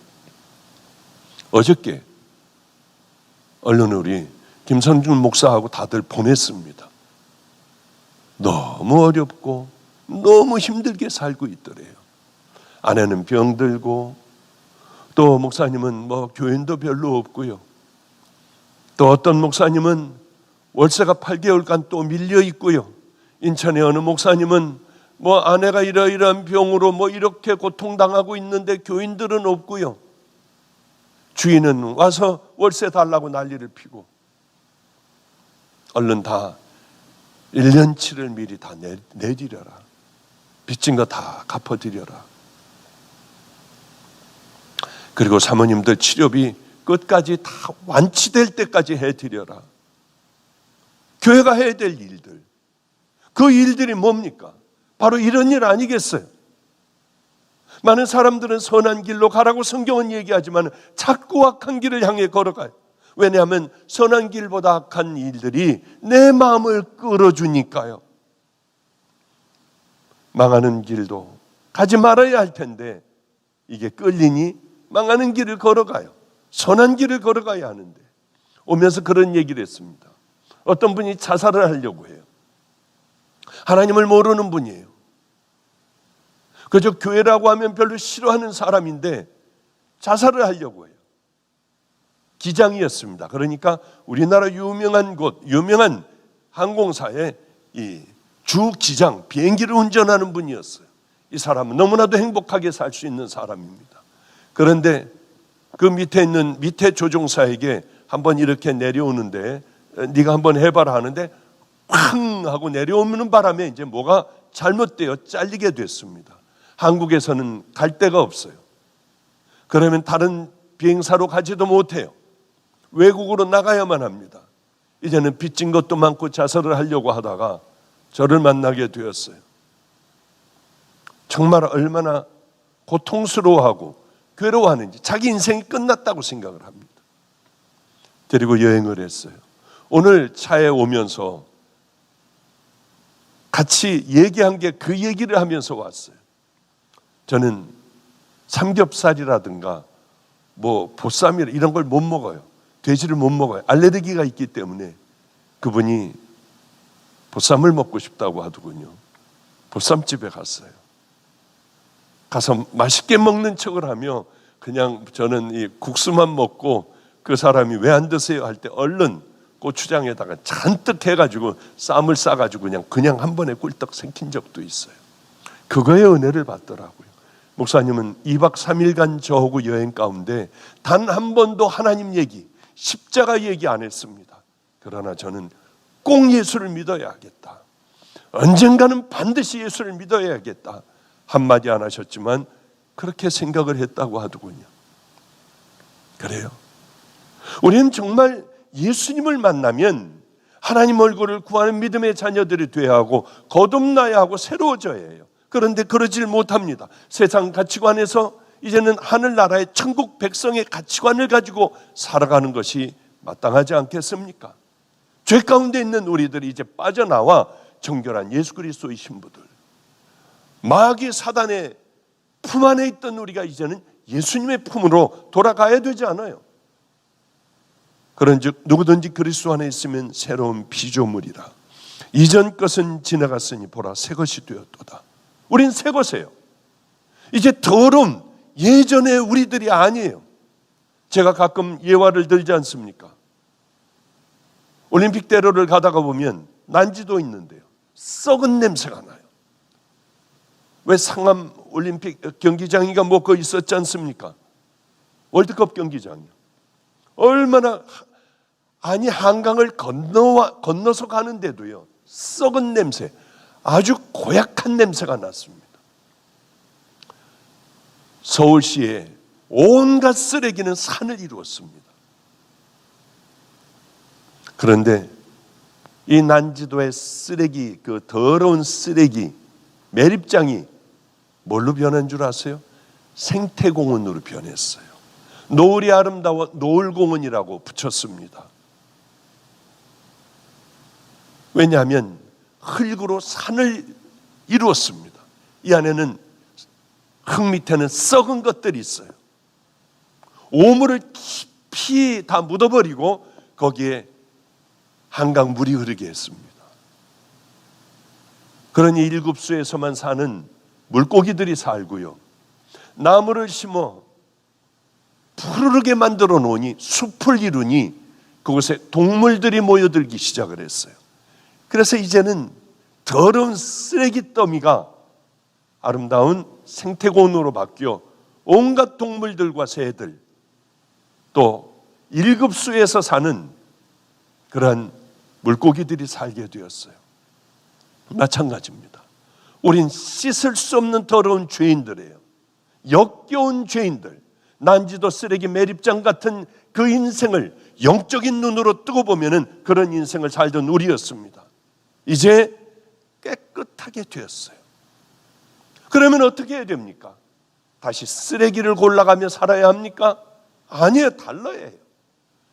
어저께 언론에 우리 김성준 목사하고 다들 보냈습니다. 너무 어렵고 너무 힘들게 살고 있더래요. 아내는 병들고, 또 목사님은 뭐 교인도 별로 없고요. 또 어떤 목사님은 월세가 8개월간 또 밀려 있고요. 인천의 어느 목사님은 뭐 아내가 이러이러한 병으로 뭐 이렇게 고통당하고 있는데 교인들은 없고요. 주인은 와서 월세 달라고 난리를 피고, 얼른 다 1년치를 미리 다 내드려라. 빚진 거 다 갚아드려라. 그리고 사모님들 치료비 끝까지 다 완치될 때까지 해드려라. 교회가 해야 될 일들, 그 일들이 뭡니까? 바로 이런 일 아니겠어요? 많은 사람들은 선한 길로 가라고 성경은 얘기하지만 자꾸 악한 길을 향해 걸어가요. 왜냐하면 선한 길보다 악한 일들이 내 마음을 끌어주니까요. 망하는 길도 가지 말아야 할 텐데 이게 끌리니 망하는 길을 걸어가요. 선한 길을 걸어가야 하는데, 오면서 그런 얘기를 했습니다. 어떤 분이 자살을 하려고 해요. 하나님을 모르는 분이에요. 그저 교회라고 하면 별로 싫어하는 사람인데 자살을 하려고 해요. 기장이었습니다. 그러니까 우리나라 유명한 항공사의 이 주 기장, 비행기를 운전하는 분이었어요. 이 사람은 너무나도 행복하게 살 수 있는 사람입니다. 그런데 그 밑에 있는 밑에 조종사에게 한번 이렇게 내려오는데 네가 한번 해봐라 하는데 쾅 하고 내려오는 바람에 이제 뭐가 잘못되어 잘리게 됐습니다. 한국에서는 갈 데가 없어요. 그러면 다른 비행사로 가지도 못해요. 외국으로 나가야만 합니다. 이제는 빚진 것도 많고 자살을 하려고 하다가 저를 만나게 되었어요. 정말 얼마나 고통스러워하고 괴로워하는지, 자기 인생이 끝났다고 생각을 합니다. 데리고 여행을 했어요. 오늘 차에 오면서 같이 얘기한 게 그 얘기를 하면서 왔어요. 저는 삼겹살이라든가 뭐 보쌈이라 이런 걸 못 먹어요. 돼지를 못 먹어요. 알레르기가 있기 때문에. 그분이 보쌈을 먹고 싶다고 하더군요. 보쌈집에 갔어요. 가서 맛있게 먹는 척을 하며 그냥 저는 이 국수만 먹고 그 사람이 왜 안 드세요 할 때 얼른 고추장에다가 잔뜩 해가지고 쌈을 싸가지고 그냥 한 번에 꿀떡 생긴 적도 있어요. 그거에 은혜를 받더라고요. 목사님은 2박 3일간 저하고 여행 가운데 단 한 번도 하나님 얘기, 십자가 얘기 안 했습니다. 그러나 저는 꼭 예수를 믿어야겠다. 언젠가는 반드시 예수를 믿어야겠다. 한마디 안 하셨지만 그렇게 생각을 했다고 하더군요. 그래요. 우리는 정말 예수님을 만나면 하나님 얼굴을 구하는 믿음의 자녀들이 되어야 하고 거듭나야 하고 새로워져야 해요. 그런데 그러질 못합니다. 세상 가치관에서 이제는 하늘나라의 천국 백성의 가치관을 가지고 살아가는 것이 마땅하지 않겠습니까? 죄 가운데 있는 우리들이 이제 빠져나와 정결한 예수 그리스도의 신부들, 마귀 사단의 품 안에 있던 우리가 이제는 예수님의 품으로 돌아가야 되지 않아요? 그런즉 누구든지 그리스도 안에 있으면 새로운 피조물이라. 이전 것은 지나갔으니 보라 새 것이 되었도다. 우린 새 것이에요. 이제 더러운 예전의 우리들이 아니에요. 제가 가끔 예화를 들지 않습니까? 올림픽대로를 가다가 보면 난지도 있는데요, 썩은 냄새가 나요. 왜 상암 올림픽 경기장이가 뭐 거기 있었지 않습니까? 월드컵 경기장이요. 얼마나 한강을 건너서 가는데도요 썩은 냄새, 아주 고약한 냄새가 났습니다. 서울시에 온갖 쓰레기는 산을 이루었습니다. 그런데 이 난지도의 쓰레기, 그 더러운 쓰레기 매립장이 뭘로 변한 줄 아세요? 생태공원으로 변했어요. 노을이 아름다워 노을공원이라고 붙였습니다. 왜냐하면 흙으로 산을 이루었습니다. 이 안에는 흙 밑에는 썩은 것들이 있어요. 오물을 깊이 다 묻어버리고 거기에 한강 물이 흐르게 했습니다. 그러니 일급수에서만 사는 물고기들이 살고요, 나무를 심어 푸르르게 만들어 놓으니 숲을 이루니 그곳에 동물들이 모여들기 시작을 했어요. 그래서 이제는 더러운 쓰레기 더미가 아름다운 생태공원으로 바뀌어 온갖 동물들과 새들, 또 일급수에서 사는 그러한 물고기들이 살게 되었어요. 마찬가지입니다. 우린 씻을 수 없는 더러운 죄인들이에요. 역겨운 죄인들, 난지도 쓰레기 매립장 같은 그 인생을 영적인 눈으로 뜨고 보면은 그런 인생을 살던 우리였습니다. 이제 깨끗하게 되었어요. 그러면 어떻게 해야 됩니까? 다시 쓰레기를 골라가며 살아야 합니까? 아니에요. 달라야 해요.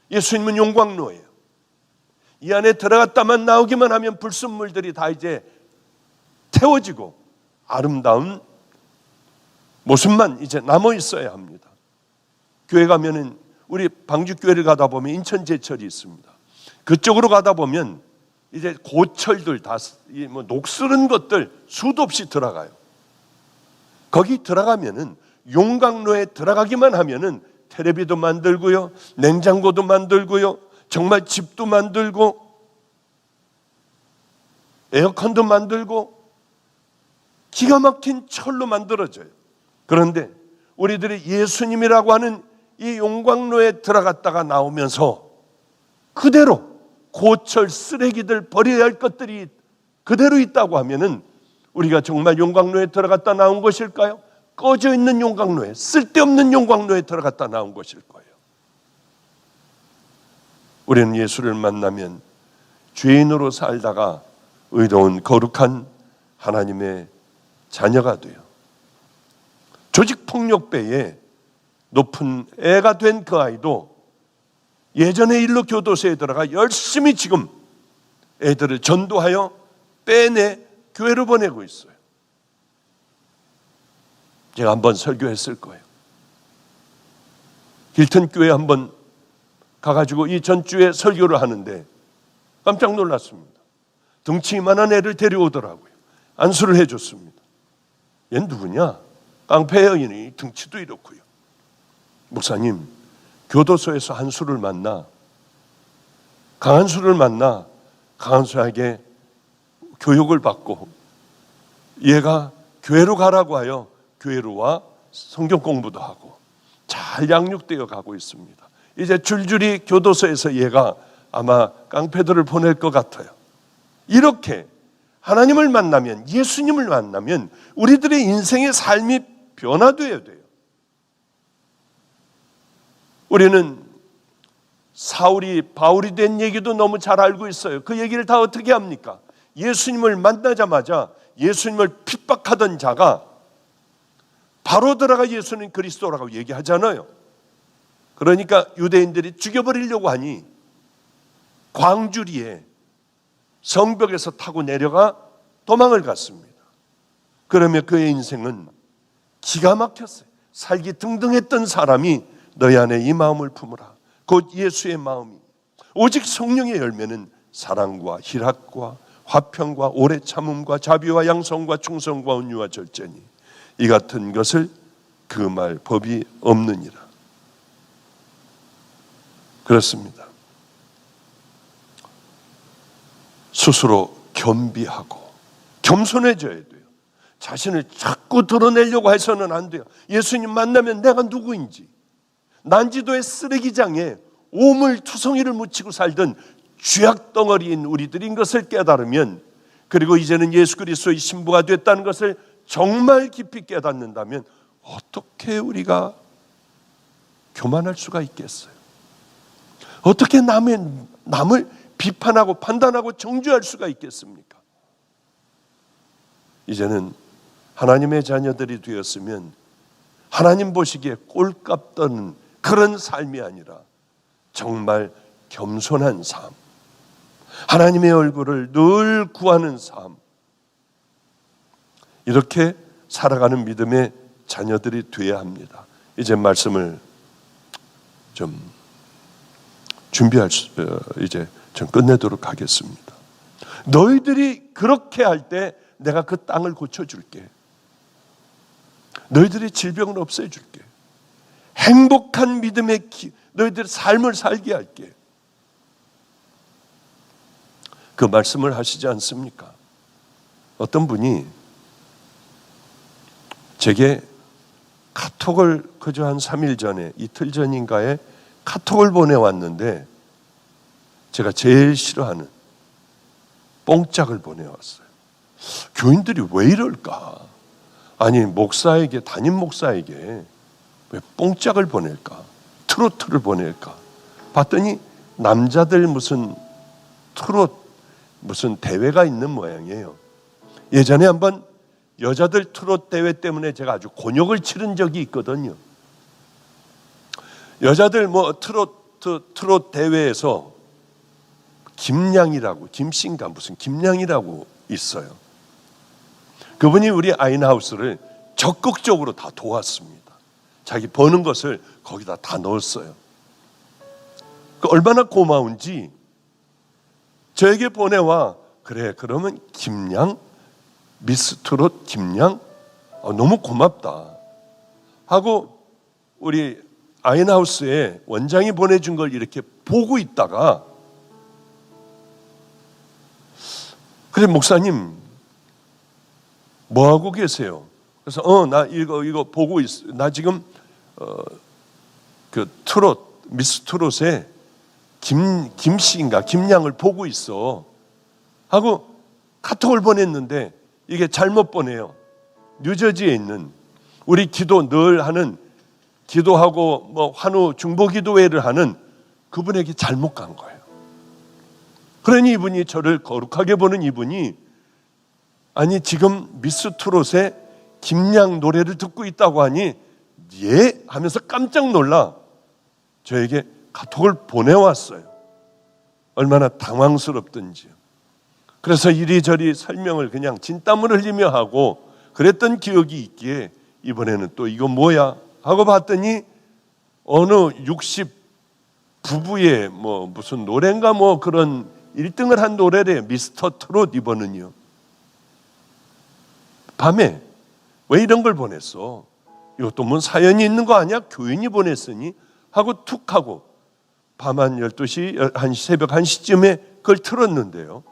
예수님은 용광로예요. 이 안에 들어갔다만 나오기만 하면 불순물들이 다 이제 태워지고 아름다운 모습만 이제 남아 있어야 합니다. 교회 가면은, 우리 방주교회를 가다 보면 인천제철이 있습니다. 그쪽으로 가다 보면 이제 고철들 다 뭐 녹슬은 것들 수도 없이 들어가요. 거기 들어가면은, 용광로에 들어가기만 하면은 텔레비도 만들고요, 냉장고도 만들고요, 정말 집도 만들고 에어컨도 만들고 기가 막힌 철로 만들어져요. 그런데 우리들이 예수님이라고 하는 이 용광로에 들어갔다가 나오면서 그대로 고철 쓰레기들 버려야 할 것들이 그대로 있다고 하면은 우리가 정말 용광로에 들어갔다 나온 것일까요? 꺼져 있는 용광로에, 쓸데없는 용광로에 들어갔다 나온 것일 거예요. 우리는 예수를 만나면 죄인으로 살다가 의로운 거룩한 하나님의 자녀가 돼요. 조직폭력배에 높은 애가 된 그 아이도 예전의 일로 교도소에 들어가 열심히 지금 애들을 전도하여 빼내 교회로 보내고 있어요. 제가 한번 설교했을 거예요. 힐튼 교회 한번 가가지고 이 전주에 설교를 하는데 깜짝 놀랐습니다. 덩치 이만한 애를 데려오더라고요. 안수를 해줬습니다. 얘는 누구냐? 깡패 여인이 덩치도 이렇고요. 목사님, 교도소에서 한수를 만나, 강한수를 만나 강한수에게 교육을 받고 얘가 교회로 가라고 하여 교회로 와 성경 공부도 하고 잘 양육되어 가고 있습니다. 이제 줄줄이 교도소에서 얘가 아마 깡패들을 보낼 것 같아요. 이렇게 하나님을 만나면, 예수님을 만나면 우리들의 인생의 삶이 변화되어야 돼요. 우리는 사울이 바울이 된 얘기도 너무 잘 알고 있어요. 그 얘기를 다 어떻게 합니까? 예수님을 만나자마자 예수님을 핍박하던 자가 바로 들어가 예수는 그리스도라고 얘기하잖아요. 그러니까 유대인들이 죽여버리려고 하니 광주리에 성벽에서 타고 내려가 도망을 갔습니다. 그러면 그의 인생은 기가 막혔어요. 살기 등등했던 사람이 너희 안에 이 마음을 품으라. 곧 예수의 마음이. 오직 성령의 열매는 사랑과 희락과 화평과 오래 참음과 자비와 양성과 충성과 온유와 절제니 이 같은 것을 금할 법이 없느니라. 그렇습니다. 스스로 겸비하고 겸손해져야 돼요. 자신을 자꾸 드러내려고 해서는 안 돼요. 예수님 만나면 내가 누구인지, 난지도의 쓰레기장에 오물투성이를 묻히고 살던 쥐약덩어리인 우리들인 것을 깨달으면, 그리고 이제는 예수 그리스도의 신부가 됐다는 것을 정말 깊이 깨닫는다면 어떻게 우리가 교만할 수가 있겠어요? 어떻게 남을 비판하고 판단하고 정죄할 수가 있겠습니까? 이제는 하나님의 자녀들이 되었으면 하나님 보시기에 꼴값 떠는 그런 삶이 아니라 정말 겸손한 삶, 하나님의 얼굴을 늘 구하는 삶, 이렇게 살아가는 믿음의 자녀들이 되어야 합니다. 이제 말씀을 좀 이제 좀 끝내도록 하겠습니다. 너희들이 그렇게 할 때 내가 그 땅을 고쳐줄게. 너희들의 질병을 없애줄게. 행복한 믿음의 너희들의 삶을 살게 할게. 그 말씀을 하시지 않습니까? 어떤 분이 제게 카톡을 그저 한 3일 전에, 이틀 전인가에 카톡을 보내왔는데 제가 제일 싫어하는 뽕짝을 보내왔어요. 교인들이 왜 이럴까? 아니, 목사에게, 담임 목사에게 왜 뽕짝을 보낼까? 트로트를 보낼까? 봤더니 남자들 무슨 무슨 대회가 있는 모양이에요. 예전에 한번 여자들 트롯 대회 때문에 제가 아주 곤욕을 치른 적이 있거든요. 여자들 트롯 대회에서 김양이라고, 김씨인가 무슨 김양이라고 있어요. 그분이 우리 아인하우스를 적극적으로 다 도왔습니다. 자기 버는 것을 거기다 다 넣었어요. 얼마나 고마운지 저에게 보내와, 그래 그러면 김양, 미스트롯 김양, 너무 고맙다 하고 우리 아인하우스에 원장이 보내준 걸 이렇게 보고 있다가, 그래 목사님 뭐 하고 계세요? 그래서 나 이거 보고 있어. 나 지금 그 트롯, 미스 트롯에 김씨인가 김양을 보고 있어 하고 카톡을 보냈는데 이게 잘못 보내요. 뉴저지에 있는 우리 기도 늘 하는 기도하고 뭐 환우 중보기도회를 하는 그분에게 잘못 간 거예요. 그러니 이분이 저를 거룩하게 보는 이분이 아니 지금 미스트롯의 김양 노래를 듣고 있다고 하니 예 하면서 깜짝 놀라 저에게 카톡을 보내왔어요. 얼마나 당황스럽든지요. 그래서 이리저리 설명을 그냥 진땀을 흘리며 하고 그랬던 기억이 있기에 이번에는 또 이거 뭐야 하고 봤더니 어느 60 부부의 뭐 무슨 노래인가 뭐 그런 1등을 한 노래래. 미스터 트롯. 이번은요 밤에 왜 이런 걸 보냈어? 이것도 뭔 사연이 있는 거 아니야? 교인이 보냈으니 하고 툭 하고 밤 한 12시 새벽 1시쯤에 그걸 틀었는데요,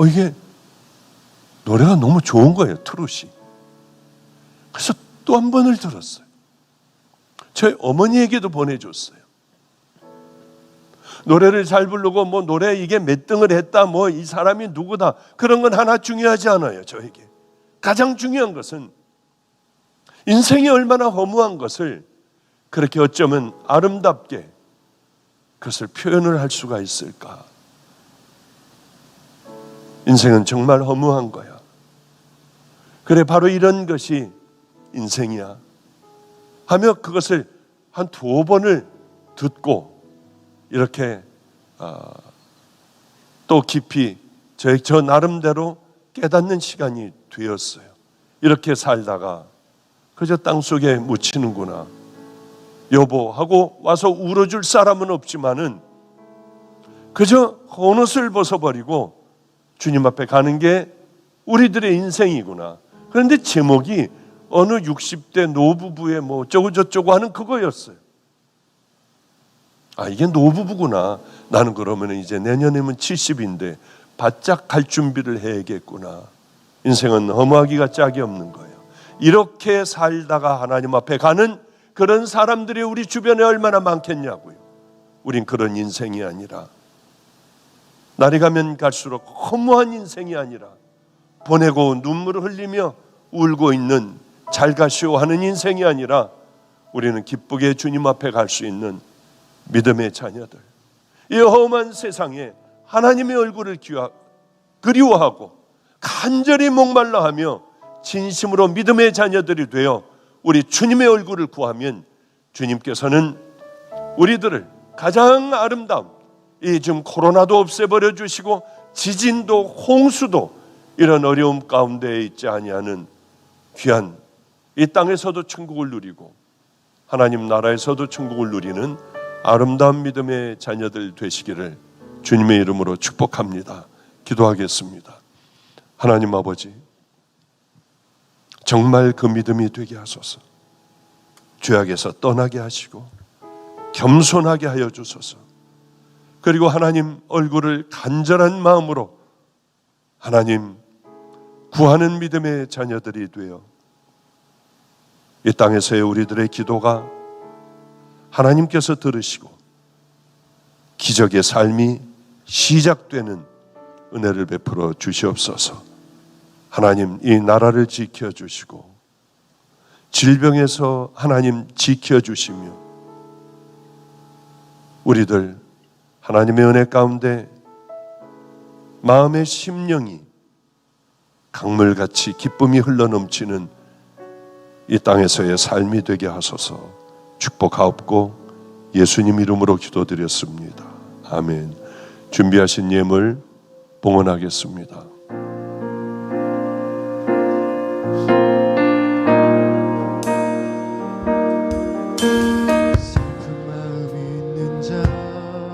이게 노래가 너무 좋은 거예요. 트롯이. 그래서 또 한 번을 들었어요. 저희 어머니에게도 보내줬어요. 노래를 잘 부르고 뭐 노래 이게 몇 등을 했다 뭐 이 사람이 누구다 그런 건 하나 중요하지 않아요. 저에게 가장 중요한 것은 인생이 얼마나 허무한 것을 그렇게 어쩌면 아름답게 그것을 표현을 할 수가 있을까. 인생은 정말 허무한 거야. 그래 바로 이런 것이 인생이야 하며 그것을 한 2번을 듣고 이렇게 또 깊이 저 나름대로 깨닫는 시간이 되었어요. 이렇게 살다가 그저 땅속에 묻히는구나 여보 하고 와서 울어줄 사람은 없지만은 그저 헌옷을 벗어버리고 주님 앞에 가는 게 우리들의 인생이구나. 그런데 제목이 어느 60대 노부부의 뭐 어쩌고저쩌고 하는 그거였어요. 아, 이게 노부부구나. 나는 그러면 이제 내년이면 70인데 바짝 갈 준비를 해야겠구나. 인생은 허무하기가 짝이 없는 거예요. 이렇게 살다가 하나님 앞에 가는 그런 사람들이 우리 주변에 얼마나 많겠냐고요. 우린 그런 인생이 아니라 날이 가면 갈수록 허무한 인생이 아니라 보내고 눈물을 흘리며 울고 있는 잘 가시오 하는 인생이 아니라 우리는 기쁘게 주님 앞에 갈 수 있는 믿음의 자녀들, 이 험한 세상에 하나님의 얼굴을 그리워하고 간절히 목말라하며 진심으로 믿음의 자녀들이 되어 우리 주님의 얼굴을 구하면 주님께서는 우리들을 가장 아름다운 이 지금 코로나도 없애버려 주시고 지진도 홍수도 이런 어려움 가운데 있지 아니하는 귀한 이 땅에서도 천국을 누리고 하나님 나라에서도 천국을 누리는 아름다운 믿음의 자녀들 되시기를 주님의 이름으로 축복합니다. 기도하겠습니다. 하나님 아버지, 정말 그 믿음이 되게 하소서. 죄악에서 떠나게 하시고 겸손하게 하여 주소서. 그리고 하나님 얼굴을 간절한 마음으로 하나님 구하는 믿음의 자녀들이 되어 이 땅에서의 우리들의 기도가 하나님께서 들으시고 기적의 삶이 시작되는 은혜를 베풀어 주시옵소서. 하나님 이 나라를 지켜주시고 질병에서 하나님 지켜주시며 우리들 하나님의 은혜 가운데 마음의 심령이 강물같이 기쁨이 흘러넘치는 이 땅에서의 삶이 되게 하소서. 축복하옵고 예수님 이름으로 기도드렸습니다. 아멘. 준비하신 예물 봉헌하겠습니다.